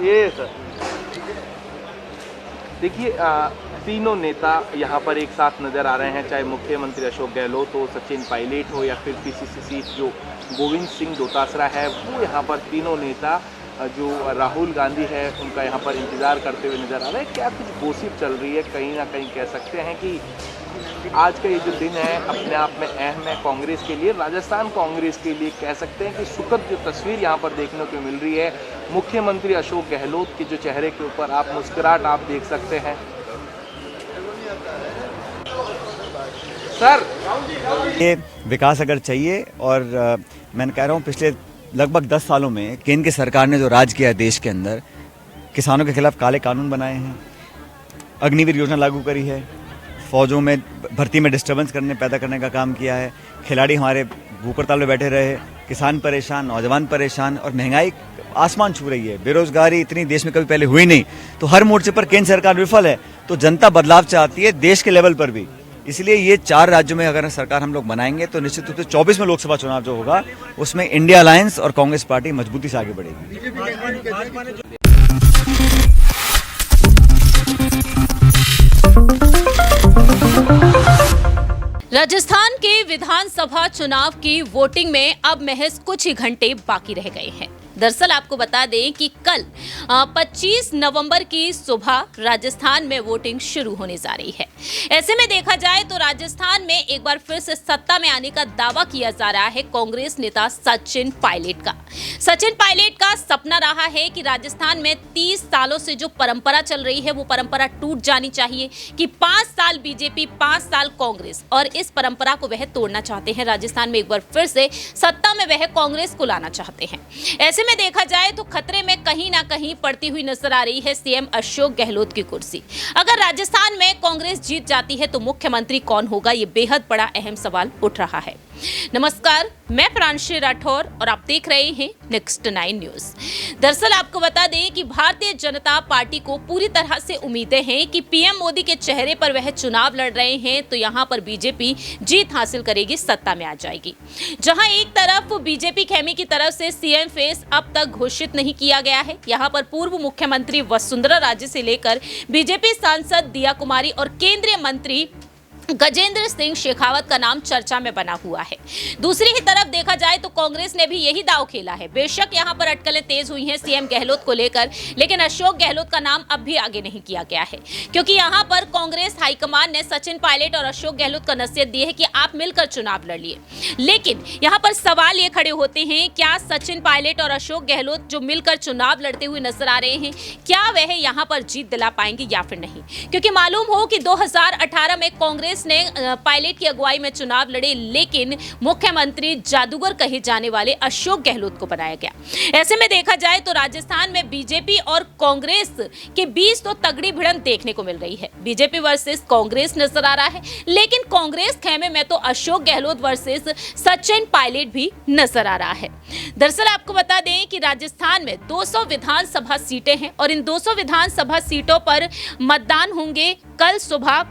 ये सर देखिए, तीनों नेता यहाँ पर एक साथ नज़र आ रहे हैं, चाहे मुख्यमंत्री अशोक गहलोत हो, सचिन पायलट हो या फिर पीसीसी चीफ जो गोविंद सिंह डोटासरा है, वो यहाँ पर तीनों नेता जो राहुल गांधी है उनका यहाँ पर इंतज़ार करते हुए नज़र आ रहे हैं। क्या कुछ गोसिप चल रही है, कहीं ना कहीं कह सकते हैं कि आज का ये जो दिन है अपने आप में अहम है कांग्रेस के लिए, राजस्थान कांग्रेस के लिए। कह सकते हैं कि सुखद जो तस्वीर यहाँ पर देखने को मिल रही है, मुख्यमंत्री अशोक गहलोत के जो चेहरे के ऊपर आप मुस्कुराहट आप देख सकते हैं। सर ये विकास अगर चाहिए, और मैं कह रहा हूँ पिछले लगभग 10 सालों में केंद्र की सरकार ने जो राज किया है देश के अंदर, किसानों के खिलाफ काले कानून बनाए हैं, अग्निवीर योजना लागू करी है, फौजों में भर्ती में डिस्टर्बेंस पैदा करने का काम किया है, खिलाड़ी हमारे भूख हड़ताल में बैठे रहे, किसान परेशान, नौजवान परेशान, और महंगाई आसमान छू रही है, बेरोजगारी इतनी देश में कभी पहले हुई नहीं। तो हर मोर्चे पर केंद्र सरकार विफल है, तो जनता बदलाव चाहती है देश के लेवल पर भी। इसलिए ये 4 राज्यों में अगर सरकार हम लोग बनाएंगे तो निश्चित रूप से 24 में लोकसभा चुनाव जो होगा उसमें इंडिया अलायंस और कांग्रेस पार्टी मजबूती से आगे बढ़ेगी। राजस्थान के विधानसभा चुनाव की वोटिंग में अब महज कुछ ही घंटे बाकी रह गए हैं। दरअसल आपको बता दें कि कल 25 नवंबर की सुबह राजस्थान में वोटिंग शुरू होने जा रही है। ऐसे में देखा जाए तो राजस्थान में एक बार फिर से सत्ता में आने का दावा किया जा रहा है कांग्रेस नेता सचिन पायलट का। सचिन पायलट का सपना रहा है कि राजस्थान में 30 सालों से जो परंपरा चल रही है वो परंपरा टूट जानी चाहिए कि 5 साल बीजेपी 5 साल कांग्रेस, और इस परंपरा को वह तोड़ना चाहते हैं। राजस्थान में एक बार फिर से सत्ता में वह कांग्रेस को लाना चाहते हैं। ऐसे में देखा जाए तो खतरे में कहीं ना कहीं पड़ती हुई नजर आ रही है सीएम अशोक गहलोत की कुर्सी। अगर राजस्थान में कांग्रेस जीत जाती है तो मुख्यमंत्री कौन होगा, ये बेहद बड़ा अहम सवाल उठ रहा है। नमस्कार, मैं प्रांशी राठौर और आप देख रहे हैं नेक्स्ट 9 न्यूज। दरअसल आपको बता दें कि भारतीय जनता पार्टी को पूरी तरह से उम्मीदें हैं कि पीएम मोदी के चेहरे पर वह चुनाव लड़ रहे हैं तो यहां पर बीजेपी जीत हासिल करेगी, सत्ता में आ जाएगी। जहां एक तरफ बीजेपी खेमे की तरफ से सीएम फेस अब तक घोषित नहीं किया गया है, यहां पर पूर्व मुख्यमंत्री वसुंधरा राजे से लेकर बीजेपी सांसद दिया कुमारी और केंद्रीय मंत्री गजेंद्र सिंह शेखावत का नाम चर्चा में बना हुआ है। दूसरी ही तरफ देखा जाए तो कांग्रेस ने भी यही दांव खेला है। बेशक यहां पर अटकलें तेज हुई हैं सीएम गहलोत को लेकर, लेकिन अशोक गहलोत का नाम अब भी आगे नहीं किया गया है, क्योंकि यहां पर कांग्रेस हाईकमान ने सचिन पायलट और अशोक गहलोत को नसीहत दी है कि आप मिलकर चुनाव लड़िए। लेकिन यहां पर सवाल ये खड़े होते हैं, क्या सचिन पायलट और अशोक गहलोत जो मिलकर चुनाव लड़ते हुए नजर आ रहे हैं, क्या वह यहां पर जीत दिला पाएंगे या फिर नहीं? क्योंकि मालूम हो कि 2018 में कांग्रेस ने पायलट की अगुवाई में चुनाव लड़े, लेकिन मुख्यमंत्री जादूगर कहे जाने वाले अशोक गहलोत को बनाया गया। ऐसे में देखा जाए तो राजस्थान में बीजेपी और कांग्रेस के बीच तो तगड़ी भिड़ंत देखने को मिल रही है। बीजेपी वर्सेस कांग्रेस नजर आ रहा है, लेकिन कांग्रेस खेमे में तो अशोक गहलोत वर्सेस सचिन पायलट भी नजर आ रहा है। दरअसल आपको बता दें कि राजस्थान में 200 विधानसभा सीटें हैं और इन 200 विधानसभा सीटों पर मतदान होंगे कल सुबह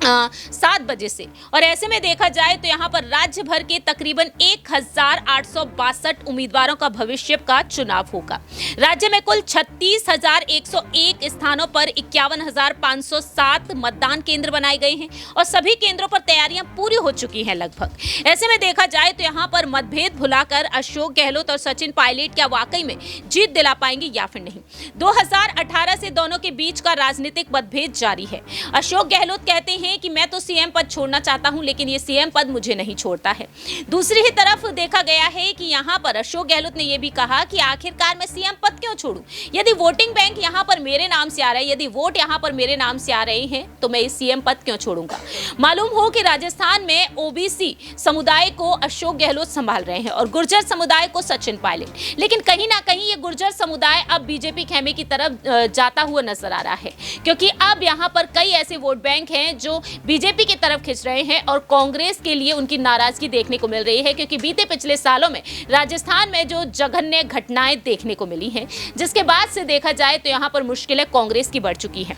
7 बजे से। और ऐसे में देखा जाए तो यहाँ पर राज्य भर के तकरीबन 1862 उम्मीदवारों का भविष्य का चुनाव होगा। राज्य में कुल 36,101 स्थानों पर 51,507 मतदान केंद्र बनाए गए हैं और सभी केंद्रों पर तैयारियां पूरी हो चुकी हैं लगभग। ऐसे में देखा जाए तो यहाँ पर मतभेद भुलाकर अशोक गहलोत और सचिन पायलट क्या वाकई में जीत दिला पाएंगे या फिर नहीं। 2018 से दोनों के बीच का राजनीतिक मतभेद जारी है। अशोक गहलोत कहते हैं कि मैं तो सीएम पद छोड़ना चाहता हूं, लेकिन ये सीएम पद मुझे नहीं छोड़ता है। दूसरी ही तरफ देखा गया है कि यहां पर अशोक गहलोत ने यह भी कहा कि आखिरकार मैं सीएम पद क्यों छोड़ूं? यदि वोटिंग बैंक यहां पर मेरे नाम से आ रहा है, यदि वोट यहां पर मेरे नाम से आ रहे हैं तो मैं इस सीएम पद क्यों छोड़ूंगा? मालूम हो कि राजस्थान में ओबीसी समुदाय को अशोक गहलोत संभाल रहे हैं और गुर्जर समुदाय को सचिन पायलट, लेकिन कहीं ना कहीं ये गुर्जर समुदाय अब बीजेपी खेमे की तरफ जाता हुआ नजर आ रहा है, क्योंकि अब यहां पर कई ऐसे वोट बैंक हैं जो बीजेपी की तरफ खिंच रहे हैं और कांग्रेस के लिए उनकी नाराजगी देखने को मिल रही है, क्योंकि बीते पिछले सालों में राजस्थान में जो जघन्य घटनाएं देखने को मिली हैं, जिसके बाद से देखा जाए तो यहां पर मुश्किलें कांग्रेस की बढ़ चुकी हैं।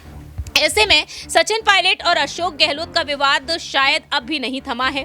ऐसे में सचिन पायलट और अशोक गहलोत का विवाद शायद अब भी नहीं थमा है।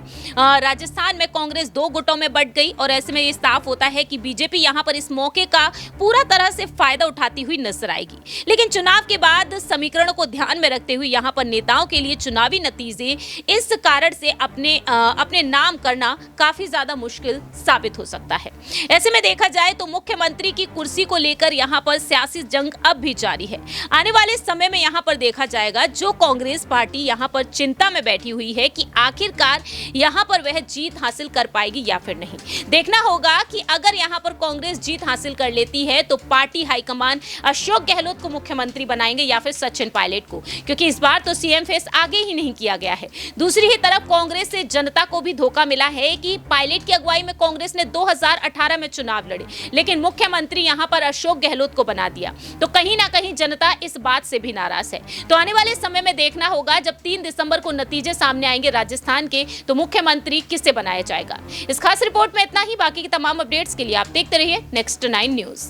राजस्थान में कांग्रेस दो गुटों में बंट गई और ऐसे में ये साफ होता है कि बीजेपी यहां पर इस मौके का पूरा तरह से फायदा उठाती हुई नजर आएगी। लेकिन चुनाव के बाद समीकरणों को ध्यान में रखते हुए यहां पर नेताओं के लिए चुनावी नतीजे इस कारण से अपने नाम करना काफी ज्यादा मुश्किल साबित हो सकता है। ऐसे में देखा जाए तो मुख्यमंत्री की कुर्सी को लेकर यहां पर सियासी जंग अब भी जारी है। आने वाले समय में यहां पर देखा जाएगा जो कांग्रेस पार्टी यहां पर चिंता में बैठी हुई है कि आखिरकार यहां पर वह जीत हासिल कर पाएगी या फिर नहीं। देखना होगा कि अगर यहां पर कांग्रेस जीत हासिल कर लेती है तो पार्टी हाईकमान अशोक गहलोत को मुख्यमंत्री बनाएंगे या फिर सचिन पायलट को, क्योंकि इस बार तो सीएम फेस आगे ही नहीं किया गया है। दूसरी ही तरफ कांग्रेस से जनता को भी धोखा मिला है कि पायलट की अगुवाई में कांग्रेस ने 2018 में चुनाव लड़े, लेकिन मुख्यमंत्री यहां पर अशोक गहलोत को बना दिया। तो कहीं ना कहीं जनता इस बात से भी नाराज है। तो आने वाले समय में देखना होगा जब 3 दिसंबर को नतीजे सामने आएंगे राजस्थान के, तो मुख्यमंत्री किसे बनाया जाएगा। इस खास रिपोर्ट में इतना ही। बाकी की तमाम अपडेट्स के लिए आप देखते रहिए नेक्स्ट 9 न्यूज।